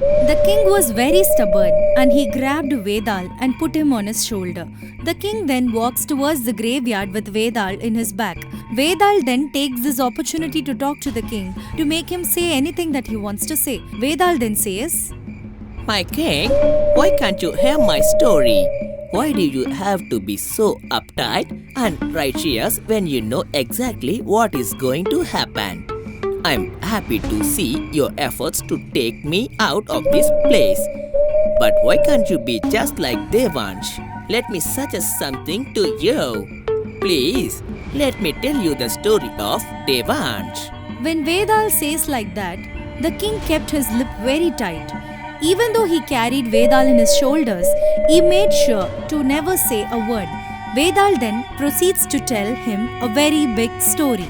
The king was very stubborn and he grabbed Vedal and put him on his shoulder. The king then walks towards the graveyard with Vedal in his back. Vedal then takes this opportunity to talk to the king to make him say anything that he wants to say. Vedal then says, My king, why can't you hear my story? Why do you have to be so uptight and righteous when you know exactly what is going to happen? I'm happy to see your efforts to take me out of this place. But why can't you be just like Devansh? Let me suggest something to you. Please, let me tell you the story of Devansh. When Vedal says like that, the king kept his lip very tight. Even though he carried Vedal in his shoulders, he made sure to never say a word. Vedal then proceeds to tell him a very big story.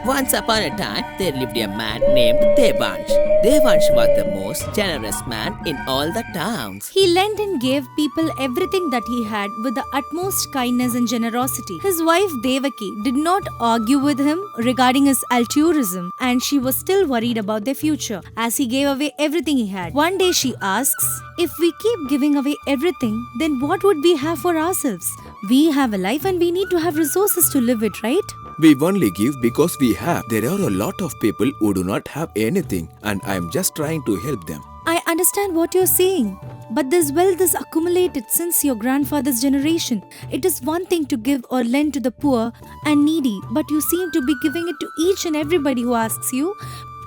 Once upon a time, there lived a man named Devansh. Devansh was the most generous man in all the towns. He lent and gave people everything that he had with the utmost kindness and generosity. His wife Devaki did not argue with him regarding his altruism, and she was still worried about their future as he gave away everything he had. One day she asks, if we keep giving away everything, then what would we have for ourselves? We have a life and we need to have resources to live it, right? We only give because we have. There are a lot of people who do not have anything, and I am just trying to help them. I understand what you're saying, but this wealth is accumulated since your grandfather's generation. It is one thing to give or lend to the poor and needy, but you seem to be giving it to each and everybody who asks you.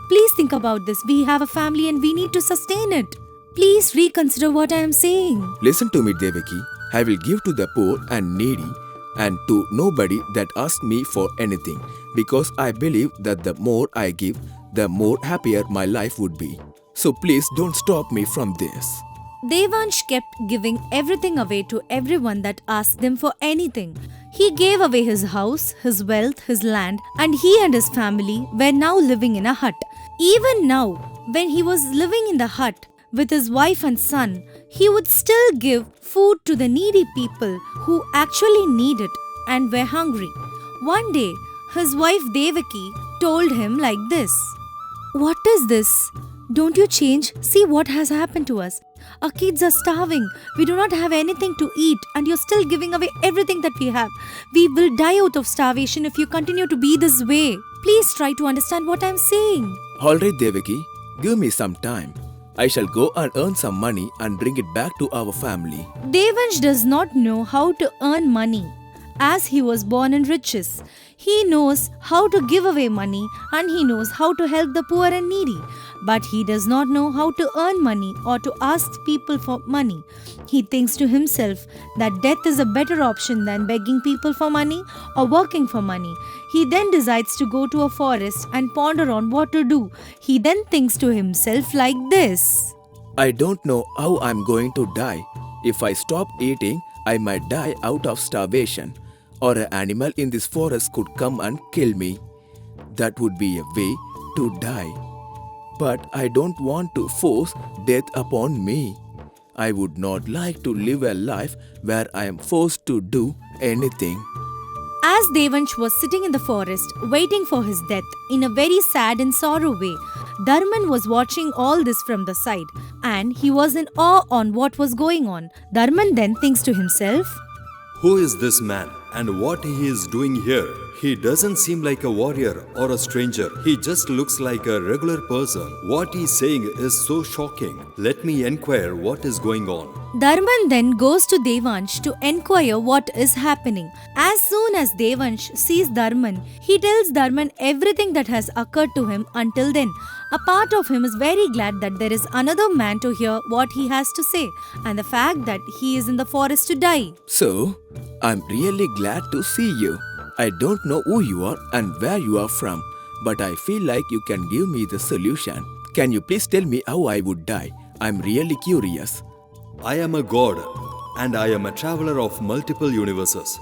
Please think about this. We have a family and we need to sustain it. Please reconsider what I am saying. Listen to me, Devaki. I will give to the poor and needy and to nobody that asks me for anything, because I believe that the more I give, the more happier my life would be. So please don't stop me from this. Devansh kept giving everything away to everyone that asked him for anything. He gave away his house, his wealth, his land, and he and his family were now living in a hut. Even now, when he was living in the hut with his wife and son, he would still give food to the needy people who actually needed and were hungry. One day, his wife Devaki told him like this, What is this? Don't you change? See what has happened to us. Our kids are starving. We do not have anything to eat and you're still giving away everything that we have. We will die out of starvation if you continue to be this way. Please try to understand what I'm saying. Alright, Devaki, give me some time. I shall go and earn some money and bring it back to our family. Devansh does not know how to earn money as he was born in riches. He knows how to give away money and he knows how to help the poor and needy. But he does not know how to earn money or to ask people for money. He thinks to himself that death is a better option than begging people for money or working for money. He then decides to go to a forest and ponder on what to do. He then thinks to himself like this. I don't know how I'm going to die. If I stop eating, I might die out of starvation, or an animal in this forest could come and kill me. That would be a way to die. But I don't want to force death upon me. I would not like to live a life where I am forced to do anything. As Devansh was sitting in the forest waiting for his death in a very sad and sorrow way, Dharman was watching all this from the side and he was in awe on what was going on. Dharman then thinks to himself, Who is this man and what he is doing here? He doesn't seem like a warrior or a stranger. He just looks like a regular person. What he's saying is so shocking. Let me inquire what is going on. Dharman then goes to Devansh to enquire what is happening. As soon as Devansh sees Dharman, he tells Dharman everything that has occurred to him until then. A part of him is very glad that there is another man to hear what he has to say and the fact that he is in the forest to die. So, I'm really glad to see you. I don't know who you are and where you are from, but I feel like you can give me the solution. Can you please tell me how I would die? I'm really curious. I am a god and I am a traveler of multiple universes.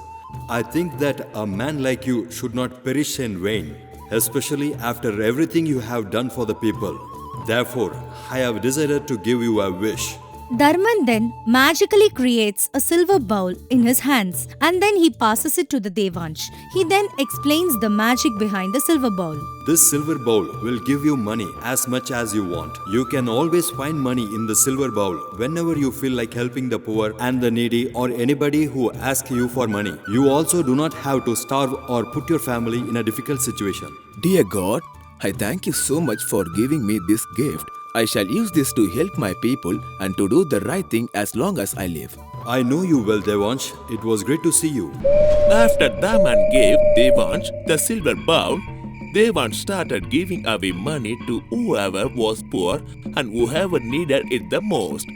I think that a man like you should not perish in vain, especially after everything you have done for the people. Therefore, I have decided to give you a wish. Dharman then magically creates a silver bowl in his hands and then he passes it to the Devansh. He then explains the magic behind the silver bowl. This silver bowl will give you money as much as you want. You can always find money in the silver bowl whenever you feel like helping the poor and the needy or anybody who asks you for money. You also do not have to starve or put your family in a difficult situation. Dear God, I thank you so much for giving me this gift. I shall use this to help my people and to do the right thing as long as I live. I know you well, Devansh. It was great to see you. After Daman gave Devansh the silver bowl, Devansh started giving away money to whoever was poor and whoever needed it the most.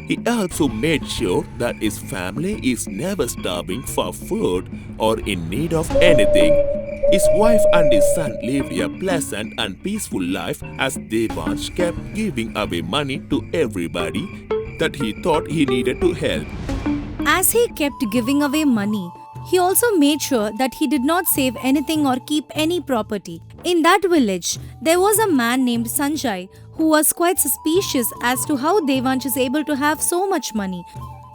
He also made sure that his family is never starving for food or in need of anything. His wife and his son lived a pleasant and peaceful life as Devansh kept giving away money to everybody that he thought he needed to help. As he kept giving away money, he also made sure that he did not save anything or keep any property. In that village, there was a man named Sanjay who was quite suspicious as to how Devansh is able to have so much money.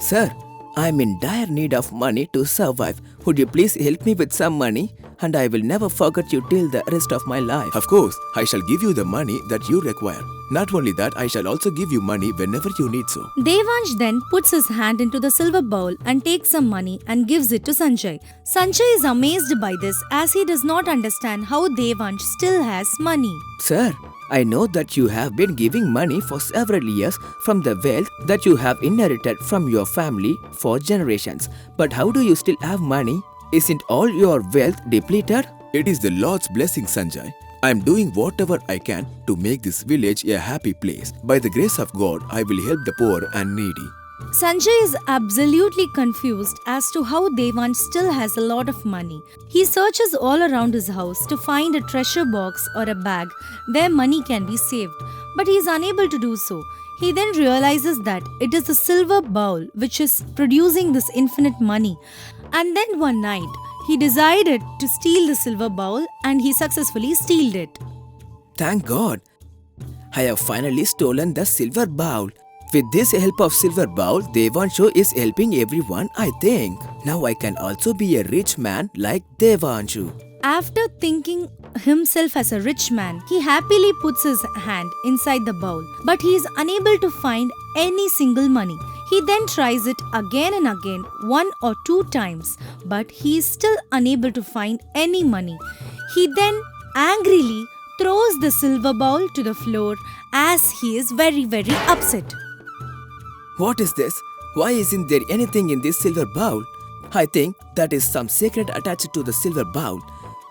Sir, I'm in dire need of money to survive. Would you please help me with some money? And I will never forget you till the rest of my life. Of course, I shall give you the money that you require. Not only that, I shall also give you money whenever you need so. Devansh then puts his hand into the silver bowl and takes some money and gives it to Sanjay. Sanjay is amazed by this as he does not understand how Devansh still has money. Sir, I know that you have been giving money for several years from the wealth that you have inherited from your family for generations. But how do you still have money? Isn't all your wealth depleted? It is the Lord's blessing, Sanjay. I am doing whatever I can to make this village a happy place. By the grace of God, I will help the poor and needy. Sanjay is absolutely confused as to how Devansh still has a lot of money. He searches all around his house to find a treasure box or a bag where money can be saved, but he is unable to do so. He then realizes that it is the silver bowl which is producing this infinite money. And then one night, he decided to steal the silver bowl and he successfully stealed it. Thank God. I have finally stolen the silver bowl. With this help of silver bowl, Devanshu is helping everyone, I think. Now I can also be a rich man like Devanshu. After thinking himself as a rich man, he happily puts his hand inside the bowl, but he is unable to find any single money. He then tries it again and again, 1 or 2 times, but he is still unable to find any money. He then angrily throws the silver bowl to the floor as he is very upset. What is this? Why isn't there anything in this silver bowl? I think that is some secret attached to the silver bowl,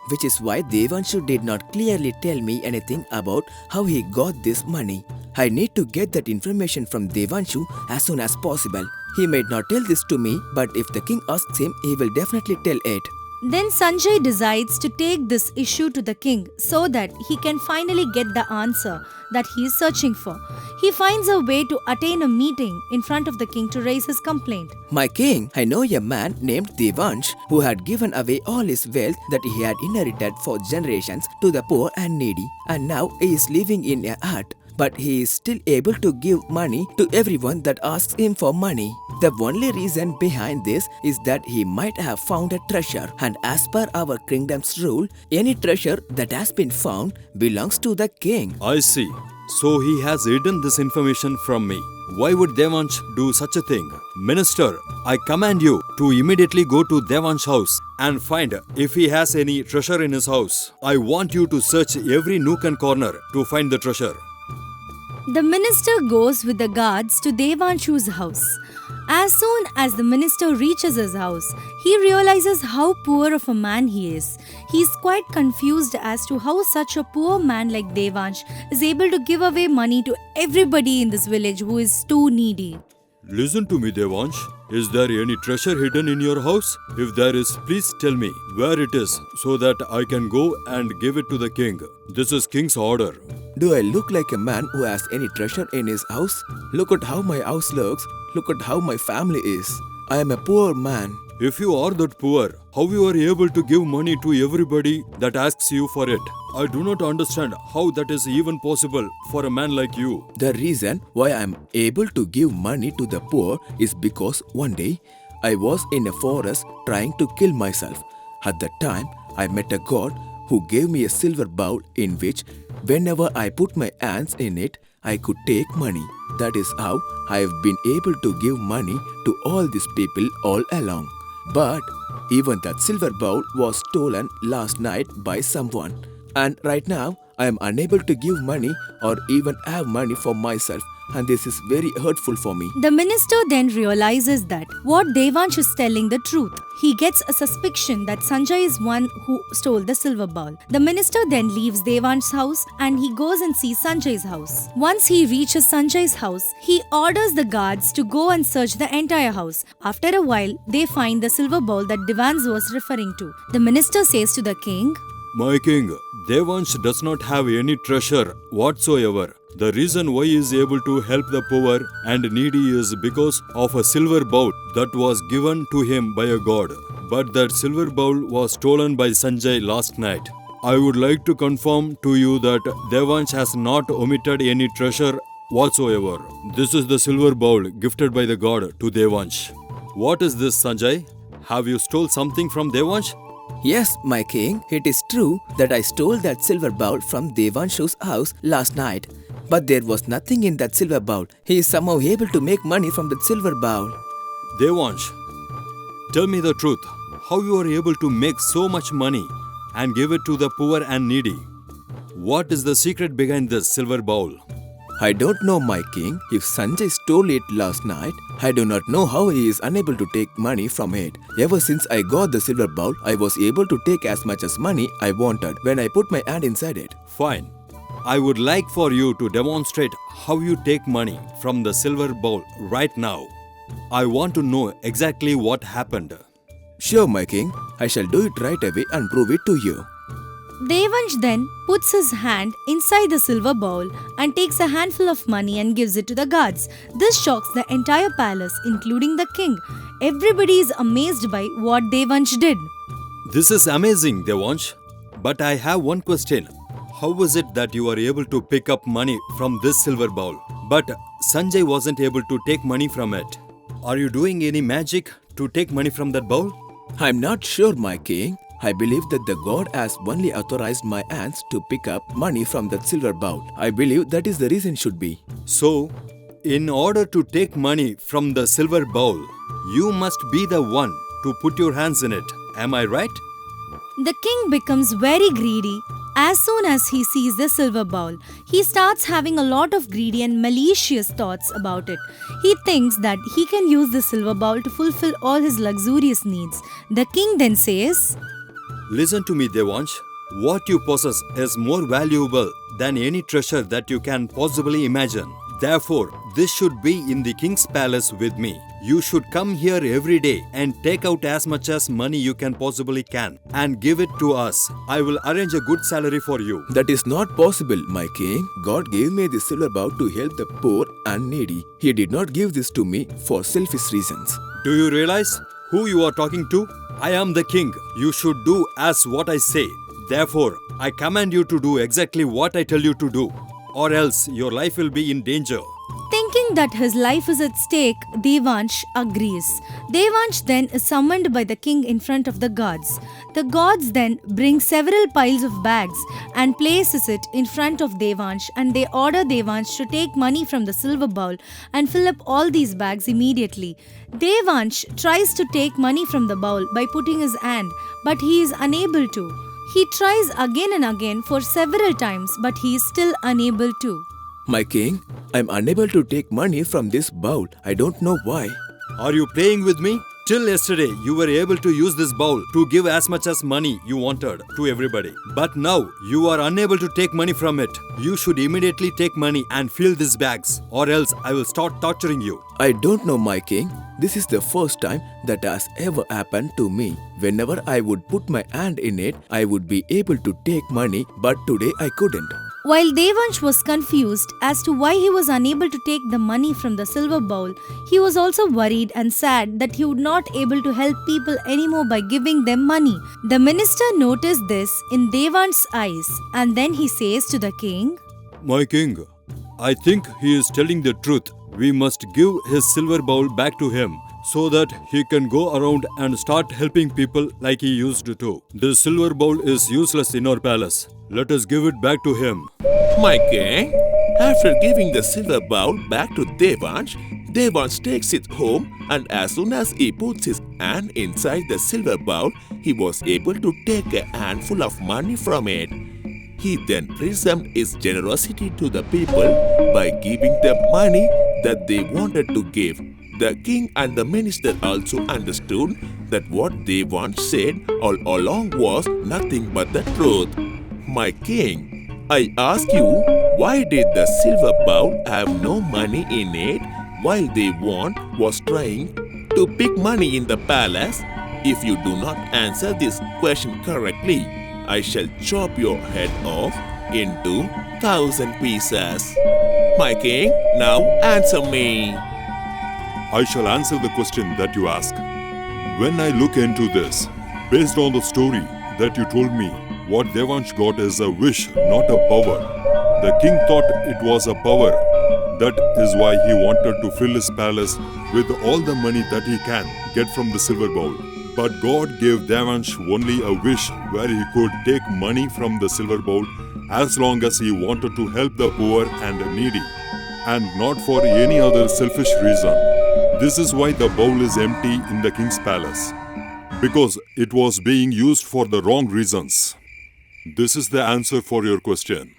which is why Devanshu did not clearly tell me anything about how he got this money. I need to get that information from Devanshu as soon as possible. He might not tell this to me, but if the king asks him, he will definitely tell it. Then Sanjay decides to take this issue to the king so that he can finally get the answer that he is searching for. He finds a way to attain a meeting in front of the king to raise his complaint. My king, I know a man named Devansh who had given away all his wealth that he had inherited for generations to the poor and needy, and now he is living in a hut. But he is still able to give money to everyone that asks him for money. The only reason behind this is that he might have found a treasure, and as per our kingdom's rule, any treasure that has been found belongs to the king. I see. So he has hidden this information from me. Why would Devansh do such a thing? Minister, I command you to immediately go to Devansh's house and find if he has any treasure in his house. I want you to search every nook and corner to find the treasure. The minister goes with the guards to Devanshu's house. As soon as the minister reaches his house, he realizes how poor of a man he is. He is quite confused as to how such a poor man like Devansh is able to give away money to everybody in this village who is too needy. Listen to me, Devansh. Is there any treasure hidden in your house? If there is, please tell me where it is so that I can go and give it to the king. This is king's order. Do I look like a man who has any treasure in his house? Look at how my house looks. Look at how my family is. I am a poor man. If you are that poor, how you are able to give money to everybody that asks you for it? I do not understand how that is even possible for a man like you. The reason why I am able to give money to the poor is because one day I was in a forest trying to kill myself. At that time, I met a god who gave me a silver bowl in which, whenever I put my hands in it, I could take money. That is how I have been able to give money to all these people all along. But even that silver bowl was stolen last night by someone. And right now, I am unable to give money or even have money for myself, and this is very hurtful for me. The minister then realizes that what Devansh is telling the truth. He gets a suspicion that Sanjay is one who stole the silver bowl. The minister then leaves Devansh's house and he goes and sees Sanjay's house. Once he reaches Sanjay's house, he orders the guards to go and search the entire house. After a while, they find the silver bowl that Devansh was referring to. The minister says to the king, My king, Devansh does not have any treasure whatsoever. The reason why he is able to help the poor and needy is because of a silver bowl that was given to him by a god. But that silver bowl was stolen by Sanjay last night. I would like to confirm to you that Devansh has not omitted any treasure whatsoever. This is the silver bowl gifted by the god to Devansh. What is this, Sanjay? Have you stole something from Devansh? Yes, my king, it is true that I stole that silver bowl from Devanshu's house last night. But there was nothing in that silver bowl. He is somehow able to make money from that silver bowl. Devansh, tell me the truth. How you are able to make so much money and give it to the poor and needy? What is the secret behind this silver bowl? I don't know, my king. If Sanjay stole it last night, I do not know how he is unable to take money from it. Ever since I got the silver bowl, I was able to take as much as money I wanted when I put my hand inside it. Fine. I would like for you to demonstrate how you take money from the silver bowl right now. I want to know exactly what happened. Sure, my king. I shall do it right away and prove it to you. Devansh then puts his hand inside the silver bowl and takes a handful of money and gives it to the guards. This shocks the entire palace, including the king. Everybody is amazed by what Devansh did. This is amazing, Devansh. But I have one question. How was it that you were able to pick up money from this silver bowl, but Sanjay wasn't able to take money from it? Are you doing any magic to take money from that bowl? I'm not sure, my king. I believe that the god has only authorized my hands to pick up money from that silver bowl. I believe that is the reason should be. So, in order to take money from the silver bowl, you must be the one to put your hands in it. Am I right? The king becomes very greedy as soon as he sees the silver bowl. He starts having a lot of greedy and malicious thoughts about it. He thinks that he can use the silver bowl to fulfill all his luxurious needs. The king then says, Listen to me, Devansh. What you possess is more valuable than any treasure that you can possibly imagine. Therefore, this should be in the king's palace with me. You should come here every day and take out as much as money you can possibly can and give it to us. I will arrange a good salary for you. That is not possible, my king. God gave me this silver bowl to help the poor and needy. He did not give this to me for selfish reasons. Do you realize who you are talking to? I am the king. You should do as what I say. Therefore, I command you to do exactly what I tell you to do, or else your life will be in danger. Thinking that his life is at stake, Devansh agrees. Devansh then is summoned by the king in front of the gods. The gods then bring several piles of bags and places it in front of Devansh, and they order Devansh to take money from the silver bowl and fill up all these bags immediately. Devansh tries to take money from the bowl by putting his hand, but he is unable to. He tries again and again for several times, but he is still unable to. My king, I am unable to take money from this bowl. I don't know why. Are you playing with me? Till yesterday, you were able to use this bowl to give as much as money you wanted to everybody. But now, you are unable to take money from it. You should immediately take money and fill these bags, or else I will start torturing you. I don't know, my king. This is the first time that has ever happened to me. Whenever I would put my hand in it, I would be able to take money, but today I couldn't. While Devansh was confused as to why he was unable to take the money from the silver bowl, he was also worried and sad that he would not able to help people anymore by giving them money. The minister noticed this in Devansh's eyes, and then he says to the king, My king, I think he is telling the truth. We must give his silver bowl back to him so that he can go around and start helping people like he used to. This silver bowl is useless in our palace. Let us give it back to him. My king, after giving the silver bowl back to Devansh, Devansh takes it home, and as soon as he puts his hand inside the silver bowl, he was able to take a handful of money from it. He then presumed his generosity to the people by giving them money that they wanted to give. The king and the minister also understood that what Devansh said all along was nothing but the truth. My king, I ask you, why did the silver bowl have no money in it while Devansh was trying to pick money in the palace? If you do not answer this question correctly, I shall chop your head off into 1,000 pieces. My king, now answer me. I shall answer the question that you ask. When I look into this, based on the story that you told me, what Devansh got is a wish, not a power. The king thought it was a power. That is why he wanted to fill his palace with all the money that he can get from the silver bowl. But God gave Devansh only a wish where he could take money from the silver bowl as long as he wanted to help the poor and needy, and not for any other selfish reason. This is why the bowl is empty in the king's palace, because it was being used for the wrong reasons. This is the answer for your question.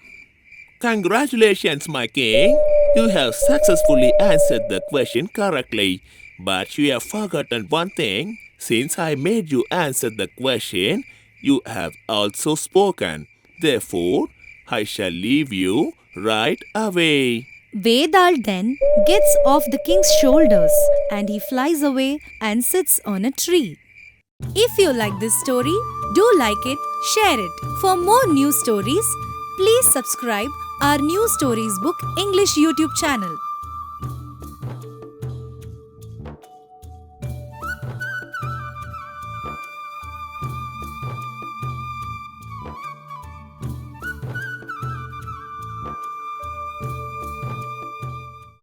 Congratulations, my king. You have successfully answered the question correctly. But you have forgotten one thing. Since I made you answer the question, you have also spoken. Therefore, I shall leave you right away. Vedal then gets off the king's shoulders and he flies away and sits on a tree. If you like this story, do like it, share it. For more new stories, please subscribe our New Stories Book English YouTube channel.